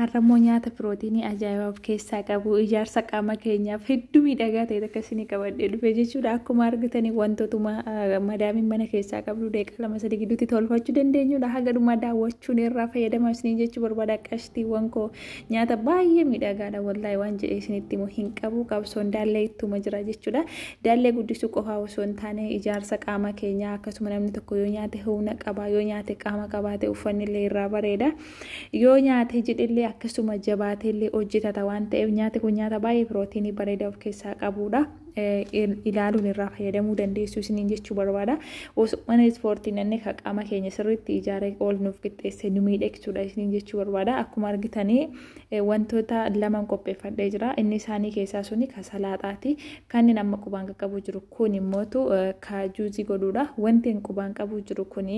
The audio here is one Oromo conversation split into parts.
Arramoo nyaata pirootinii ajaa'ibaa of keessaa qabu ijaarsa qaama keenyaaf hedduu miidhagaa ta'e akkasii qabadhee dhufe jechuudha. Akkuma argitanii wantootuma madaamiin mana keessaa qabdu daqiiqaa 2-3 gidduutti tolfachuu dandeenyudha. Haga dhumaa daawwachuun irraa fayyadamaa isinii jechuu barbaada. Qashtiiwwan koo nyaata baay'ee miidhagaadha wallaahi waan jedhee isinitti immoo hin qabu qabsoon daallee ittuma jira jechuudha. Daallee guddisuu qofaa osoo hin taane ijaarsa qaama keenyaa akkasuma namni tokko yoo nyaate humna qaba yoo nyaate qaama qabaate uffanni illee irraa bareeda yoo nyaate jedhillee akkasuma jabaatee illee hojjetata waan ta'eef nyaati kun nyaata baay'ee pirootinii bareedaa of keessaa qabudha. Ilaaluun irraa fayyadamuu dandeessu isiniin jechuu barbaada. Mana ispoortii nanne qaama keenya sirriitti ijaaree ol nuuf qixxeesse nu miidhagsuudha isiniin jechuu barbaada. Akkuma argitanii wantoota lama qopheeffadhee jira. Inni isaanii keessaa suni ka salaaxaati. Kan inni amma qubaan qabu jiru kun immootu ka juuzii godhuudha. Wanti qubaan qabu jiru kun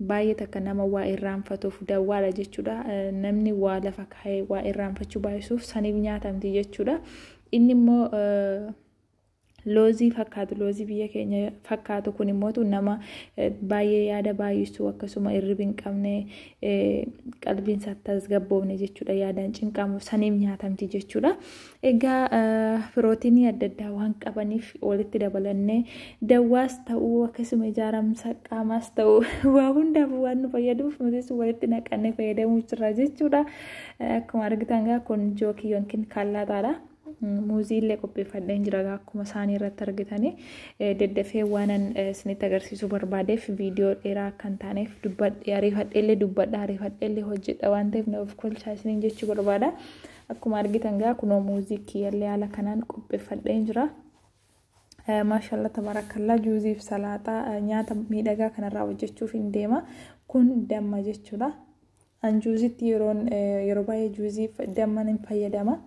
baay'ee takka nama waa irraanfatuuf dawwaadha jechuudha. Namni waa lafa kaa'ee waa irraanfachuu baay'isuuf saniif nyaatamti jechuudha. Inni immoo loozii fakkaatu loozii biyya keenya fakkaatu kun immootu nama baay'ee yaada baay'isuu akkasuma irriba hin qabne qalbiin isaa tasgabboofne jechuudha yaadaan cinqamu saniif nyaatamti jechuudha. Egaa pirootinii adda addaa waan qabaniif walitti dabalannee dawwaas ta'uu akkasuma ijaaramsa qaamaas ta'uu waa hundaaf waan nu fayyaduuf nutis walitti naqannee fayyadamuu jirra jechuudha. Akkuma argitan gaa kun jookii yookiin kallaataadha. Muuzii illee qopheeffadhee jira akkuma isaanii irratti argitanii daddafee waanan isinitti agarsiisuu barbaadeef viidiyoo dheeraa kan taaneef dubbadhee ariifadheellee dubbadha ariifadheellee hojjedha waan ta'eef na of kolchaa isiniin jechuu barbaada. Akkuma argitan gaa kunoo muuzii kiyyallee haala kanaan qopheeffadhee jira. Maashaallah tabarakallah juuziif salaaxaa nyaata miidhagaa kanarraa hojjechuuf hin deema. Kun damma jechuudha. An juuzitti yeroo baay'ee juuziif damman hin fayyadama.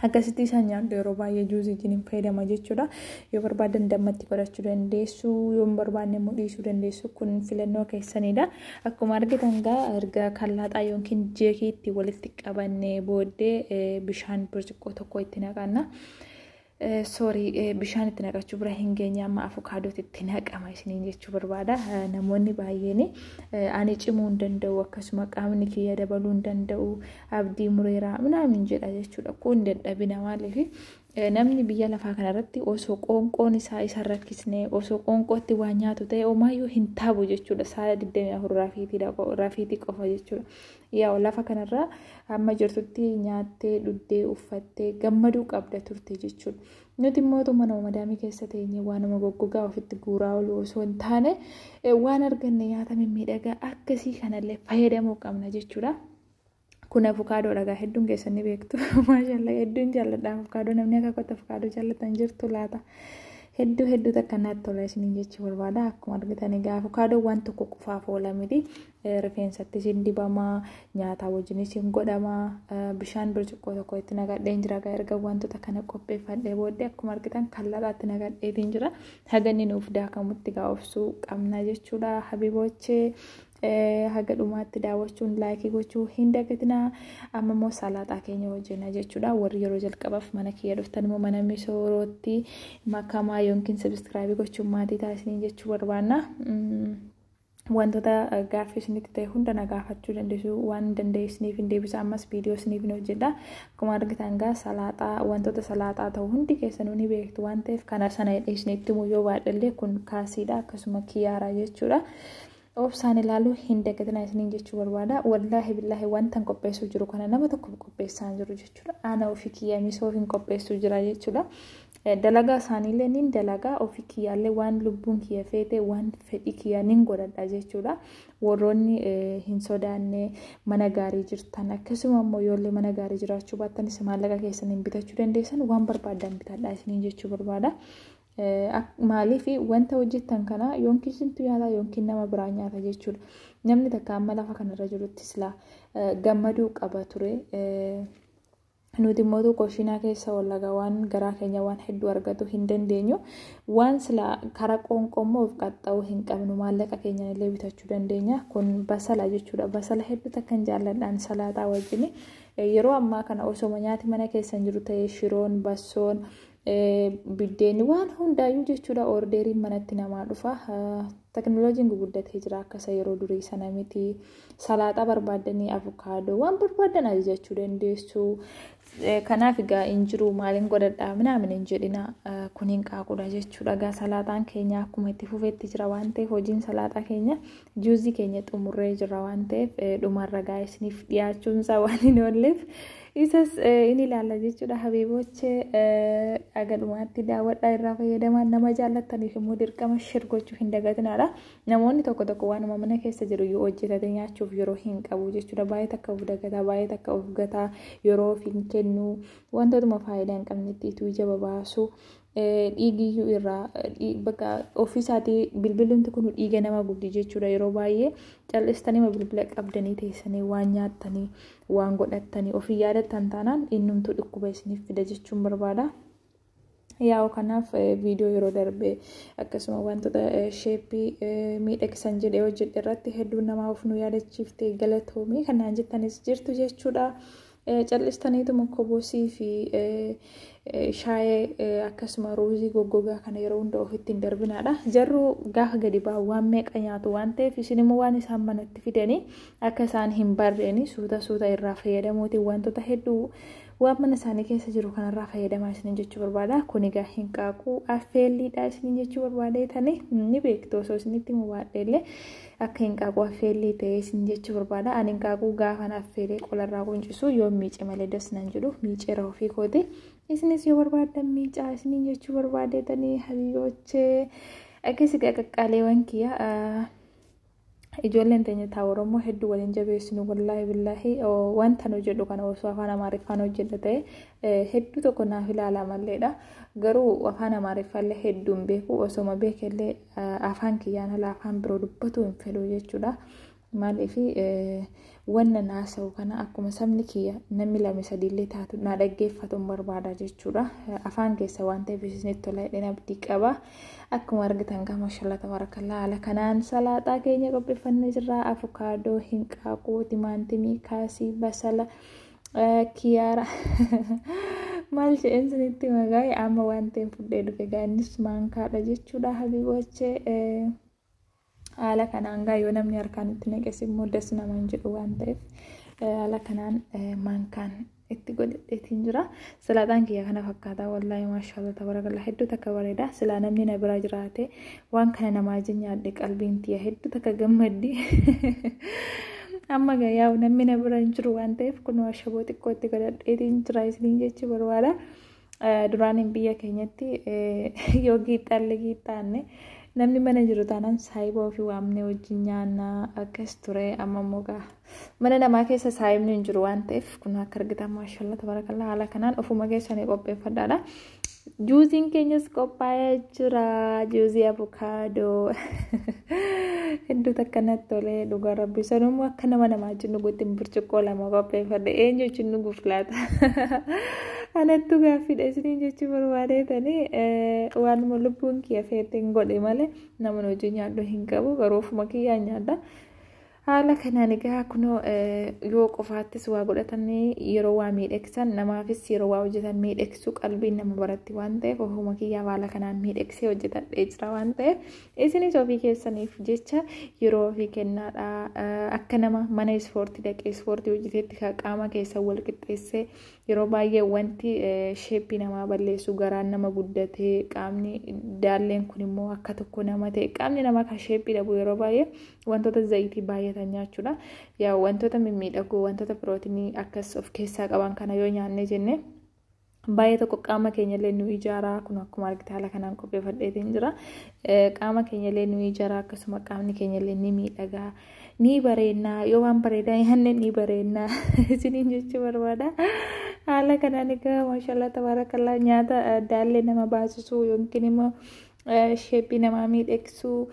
Akkasitti isaan nyaadhu yeroo baay'ee juuzii hin fayyadama jechuudha. Yoo barbaadan dammatti godhachuu dandeessu, yoo barbaanne immoo dhiisuu dandeessu. Kun filannoo keessanidha. Akkuma argitan gaa erga kallaaxaa yookiin jeekiitti walitti qabannee booddee bishaan burcuqqoo tokko itti naqanna. Bishaan itti naqachuu bira hin geenye amma avukaadootti itti naqama isiniin jechuu barbaada. Namoonni baay'een ani cimuu hin danda'u akkasuma qaamni kiyya dabaluu hin danda'u abdii mureeraa minaamin jedha jechuudha. Kun dadhabina maaliif namni biyya lafaa kanarratti osoo qoonqoon isaa isa rakkisnee osoo qoonqootti waan nyaatu ta'e omaayyuu hin taabu jechuudha. Saala 24 rafiitii qofa jechuudha. Yaa lafa kanarraa amma jirtutti nyaattee dhuddee uffattee gammaduu qabda turte jechuudha. Nuti immoo mana madaamii keessa teenye waanuma goggogaa ofitti guuraa oolu osoo hin taane waan arganne nyaata mimmiidhagaa akkasii kanallee fayyadamuu qabna jechuudha. Kun avukaadoo dhagaa hedduun keessan ni beektu. Maashaallah hedduun jaalladha avukaadoo namni akka qotta avukaadoo jaallatan jirtu laata. Hedduu takka natti tola isiniin jechuu barbaada. Akkuma argitan egaa avukaadoo waan tokko qofaaf oola miti. Rifeensattis hin dibamaa, nyaata wajjinis hin godhamaa, bishaan burcuqqoo tokko itti naqadhee jira. Erga wantoota kana qopheeffadhee booddee akkuma argitan kallaxaatti naqadhee jira. Haga inni nuuf daakamutti gaa'ofsuu qabna jechuudha. Habiiboochee haga dhumaatti daawwachuun laayikii gochuu hin dagatinaa. Amma immoo salaaxaa keenya hojjenna jechuudha. Warri yeroo jalqabaaf mana kiyya dhuftan immoo mana misoorootti makamaa yookiin sabiskiraabii gochuun maatii taasisanii jechuu barbaanna. Wantoota gaaffii isinitti ta'e hunda na gaafachuu dandeessu waan dandeessiniif hin deebisa ammas viidiyoo isiniif hin hojjedha. Akkuma argitan gaa salaaxaa wantoota salaaxaa ta'u hundi keessanuu ni beektu waan ta'eef kana sana isinitti immoo yoo baadhallee kun kaasiidha akkasuma kiyyaaraa jechuudha. Obsaan ilaaluu hin dagatinaa isiniin jechuu barbaada. Wallaahi billaahi wantan qopheessuu jiru kana nama tokko qopheessaa jiru jechuudha. Ana ofii kiyya misoo hin qopheessuu jira jechuudha. Dalagaa isaaniillee nin dalagaa ofii kiyyaallee waan lubbuun kiyya feete waan fedhii kiyya nin godhadha jechuudha. Warroonni hin sodaanne mana gaarii jirtan akkasuma immoo yoollee mana gaarii jiraachuu baattanis maallaqa keessaniin bitachuu dandeessan waan barbaadan bitadha isiniin jechuu barbaada. Maaliif wanta hojjettan kana yookiin sintu yaala yookiin nama biraa nyaata jechuudha. Namni takka amma lafa kanarra jirutti sila gammaduu qaba ture. Nuti immoo koshinaa keessa wallagaa waan garaa keenya waan hedduu argatu hin dandeenyu. Waan sila karaa qoonqoomoo of qaxxaa'uu hin qabnu maallaqa keenya illee bitachuu dandeenya. Kun basala jechuudha. Basala hedduu takka hin jaalladhaan salaaxaa wajjin. Yeroo ammaa kana osoo nyaati mana keessan jiru ta'ee shiroon, bassoon, biddeen waan hundaayyuu jechuudha ordeeriin manatti namaa dhufa. teknooloojiin guguddatee jira akka isa yeroo durii sana miti. Salaaxaa barbaadanii avukaadoo waan barbaadan ajajachuu dandeessu. Kanaaf egaa hin jiru maaliin godhadhaa minaamin hin jedhina kun hin qaaqudha jechuudha. Egaa salaaxaan keenya akkuma itti fufeetti jira waan ta'eef hojiin salaaxaa keenya juuzii keenya xumurree jira waan ta'eef dhumarra gaa isiniif dhiyaachuunsaa waan hin oolleef isas inni ilaalla jechuudha. Habiibochee dhumaatti daawwadhaa irraa fayyadamaa nama jaallattaniif immoo dirqama shir gochuu hin dagatinaadha. Namoonni tokko tokko waanuma mana keessa jiru yoo hojjetate nyaachuuf yeroo hin qabu jechuudha. Baay'ee takka of dagataa baay'ee takka of gataa yeroo of hin kennu wantootuma faayidaa hin qabnetti ituu ija babaasu dhiigiyyuu irraa bakka ofiisaatii bilbilumti kun dhiiga nama gubdi jechuudha. Yeroo baay'ee cal'istanii bilbila qabdanii teessanii waan nyaattanii waan godhattanii ofii yaadattan taanaan innumtuu dhukkuba isiniif fida jechuun barbaada. Yaa'u kanaaf viidiyoo yeroo darbe akkasuma wantoota sheeppii miidhagsan jedhee hojjedhe irratti hedduu namaa of nu yaadachiiftee galatoomii kanaan jettanis jirtu jechuudha. Cal'istaniituma kobosii fi shaayee akkasuma ruuzii goggogaa kana yeroo hunda ofitti hin darbinaadha. Jarru gaafa gadi ba'u waan meeqa nyaatu waan ta'eef isin immoo waan isaan manatti fidanii akka isaan hin barreeni suuta irraa fayyadamuutiin wantoota hedduu waan mana isaanii keessa jiru kanarraa fayyadamaa isinin jechuu barbaada. Kun egaa hin qaaquu affeelliidha isinin jechuu barbaadeetanii ni beektu osoo isinitti mubaadheellee akka hin qaaquu affeellii ta'ee isin jechuu barbaada. Ani hin qaaquu gaafan affeelee qolarraa quncisu yoo miice malee dasnan jedhu miiceera ofii kooti. Isinis yoo barbaadan miicaa isinin jechuu barbaadeetanii habiibochee akkasii qaqqaaleewwan kiyya. Ijoolleen teenya ta'a Oromoo hedduu waliin jabeessinu wallaahi billaahi wanta nu jedhu kana osoo afaan Amaariffaan hojjedha ta'e hedduu tokko naaf ilaala malleedha. Garuu afaan Amaariffaallee hedduun beeku osoma beekellee afaan kiyyaan ala afaan biroo dubbatu hin fedhu jechuudha. Maaliif wanna naasa'u kana akkuma sabni kiyya namni lama sadiillee taatu na dhaggeeffatu barbaada jechuudha. Afaan keessa waan ta'eef isinitti tola jedheen abdii qaba. Akkuma argitan gama mashallah tabarakallah haala kanaan salaaxaa keenya qopheeffannee jirra. Avukaadoo, hinqaaquu, timaatimii, kaasii, basala, kiyaara maal jedheen isinitti magaa'e amma waan ta'een fudhee dhufe gaannis maankaadha jechuudha habiibochee. Haala kanaan gaa yoo namni harkaan itti naqes immoo das namaan jedhu waan ta'eef haala kanaan maankaan itti godhadheetiin jira. Salaaxaan kiyya kana fakkaataa wallaahi maashaallah tabarakallah hedduu takka bareeda. Silaa namni na bira jiraate waan kana namaa nyaadhe qalbiin tiyya hedduu takka gammaddi. Amma gayyaa'u namni na bira hin jiru waan ta'eef kun ashaboo xiqqootti godhadheetiin jira isiniin jechuu barbaada. Duraan biyya keenyatti yoo giixxaalle giixxaanne namni mana jiru taanaan saayibaa ofii waamnee wajjin nyaannaa akkas ture. Amma immoo mana namaa keessa saayibni hin jiru waan ta'eef kun akka argitan maashaallah tabarakallah haala kanaan ofuma keessanii qopheeffadhaadha. Juuziin keenyas qophaa'ee jira. Juuzii avukaadoo hedduu takka natti tolee dhugaa rabbi sanummoo akka nama jennu guutiin burcuqqoo lama qopheeffadhe eenyu wajjin dhuguuf laata. Anattu gaaffiidha isiniin jechuu barbaadeetanii waanuma lubbuun kiyya feete hin godhe malee nama wajjin nyaadhu hin qabu garuu ofuma kiyyaa nyaadha. Haala kanaan egaa kunoo yoo qofaattis waa godhatanii yeroo waa miidhagsan namaafis yeroo waa hojjetan miidhagsuu qalbiin nama baratti waan ta'eef ofuma kiyyaa haala kanaan miidhagsee hojjetadhee jira waan ta'eef isinis ofii keessaniif jecha yeroo ofii kennaadha. Akka nama mana ispoortii dhaqee ispoortii hojjeteetti qaama keessa wal qixxeessee yeroo baay'ee wanti sheeppii namaa balleessu garaan nama guddatee qaamni daalleen kun immoo akka tokko nama ta'e qaamni namaa kan sheeppii dhabu yeroo baay'ee wantoota zayitii baay'atan nyaachuudha. Yaa wantoota mimmiidhagoo wantoota pirootinii akkas of keessaa qaban kana yoo nyaanne jenne baay'ee tokko qaama keenyallee nu ijaaraa. Kun akkuma argite haala kanaan qopheeffadheetiin jira. Qaama keenyallee nu ijaaraa akkasuma qaamni keenyallee ni miidhagaa ni bareednaa yoo waan bareedaa nyaanne ni bareednaa isiniin jechuu barbaada. Haala kanaan egaa maashaallah tabarakallah nyaata daallee nama baasisuu yookiin immoo sheeppii namaa miidhagsuu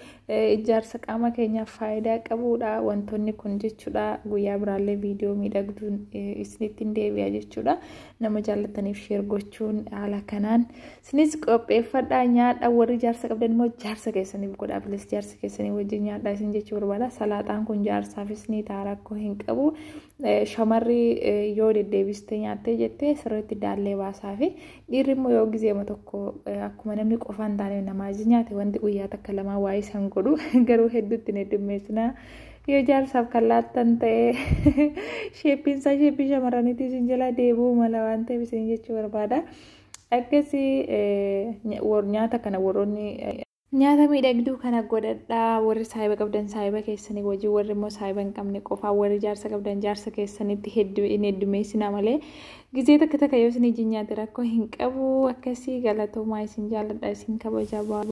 ijaarsa qaama keenyaaf faayidaa qabudha wantoonni kun jechuudha. Guyyaa biraallee viidiyoo miidhagduun isinitti hin deebi'a jechuudha. Nama jaallattaniif sheer gochuun haala kanaan isinis qopheeffadhaa nyaadha. Warri jaarsa qabdan immoo jaarsa keessaniif godhaa filis jaarsa keessanii wajjin nyaadhaa isin jechuu barbaada. Salaaxaan kun jaarsaafis ni ta'a rakkoo hin qabu. Shamarri yoo deddeebistee nyaattee jettee sirriitti daallee baasaa fi dhiirri immoo yoo gizeema tokko akkuma namni qofaan taane nama maajii nyaate wanti guyyaa takka lamaa waa isaan godhu garuu hedduutti ni heddummeessina. Yoo jaarsaaf kan laattan ta'e sheeppiinsaa sheeppii shamarraniitii isin jala deebi'uu mala waan ta'eef isin jechuu barbaada. Akkasii nyaata kana warroonni nyaata miidhagduu kana godhadhaa. Warri saayiba qabdan saayiba keessanii wajjin, warri immoo saayiba hin qabne qofaa, warri jaarsa qabdan jaarsa keessanitti heddummeessina malee gizee takka yoo isin ijji nyaate rakkoo hin qabu. Akkasii galatoomaa isin jaalladha, isin kabajaa.